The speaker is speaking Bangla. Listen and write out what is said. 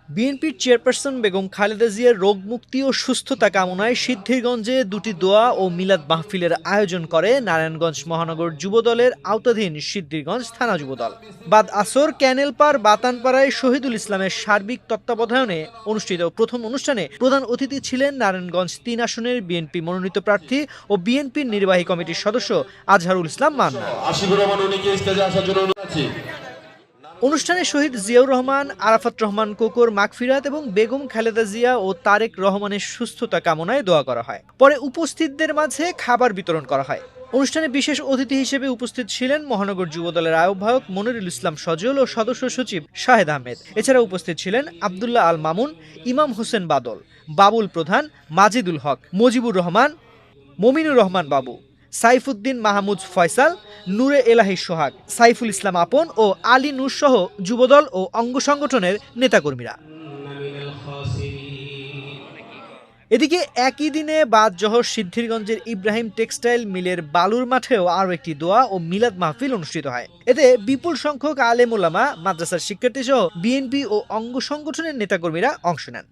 বিএনপির চেয়ারপারসন বেগম খালেদা জিয়ার রোগ মুক্তি ও সুস্থতা কামনায় সিদ্ধিরগঞ্জে দুটি দোয়া ও মিলাদ মাহফিলের আয়োজন করে নারায়ণগঞ্জ মহানগর যুবদলের আওতাধীন সিদ্ধিরগঞ্জ থানা যুবদল। বাদ আসর ক্যানেলপাড় বাতানপাড়ায় শহীদুল ইসলামের সার্বিক তত্ত্বাবধানে অনুষ্ঠিত প্রথম অনুষ্ঠানে প্রধান অতিথি ছিলেন নারায়ণগঞ্জ ৩ আসনের বিএনপি মনোনীত প্রার্থী ও বিএনপির নির্বাহী কমিটির সদস্য আজহারুল ইসলাম মান্না। অনুষ্ঠানে শহীদ জিয়াউর রহমান, আরাফাত রহমান কোকর মাগফিরাত এবং বেগম খালেদা জিয়া ও তারেক রহমানের সুস্থতা কামনায় দোয়া করা হয়। পরে উপস্থিতদের মাঝে খাবার বিতরণ করা হয়। অনুষ্ঠানে বিশেষ অতিথি হিসেবে উপস্থিত ছিলেন মহানগর যুবদলের আহ্বায়ক মনিরুল ইসলাম সজল ও সদস্য সচিব শাহেদ আহমেদ। এছাড়া উপস্থিত ছিলেন আব্দুল্লাহ আল মামুন, ইমাম হোসেন বাদল, বাবুল প্রধান, মাজিদুল হক, মজিবুর রহমান, মমিনুর রহমান বাবু, সাইফুদ্দিন মাহমুদ ফয়সাল, নূরে এলাহি সোহাগ, সাইফুল ইসলাম আপন ও আলী নূর সহ যুবদল ও অঙ্গ সংগঠনের নেতাকর্মীরা। এদিকে একই দিনে বাদজোহর সিদ্ধিরগঞ্জের ইব্রাহিম টেক্সটাইল মিলের বালুর মাঠেও আরও একটি দোয়া ও মিলাদ মাহফিল অনুষ্ঠিত হয়। এতে বিপুল সংখ্যক আলেম ওলামা, মাদ্রাসার শিক্ষার্থী সহ বিএনপি ও অঙ্গ সংগঠনের নেতাকর্মীরা অংশ নেন।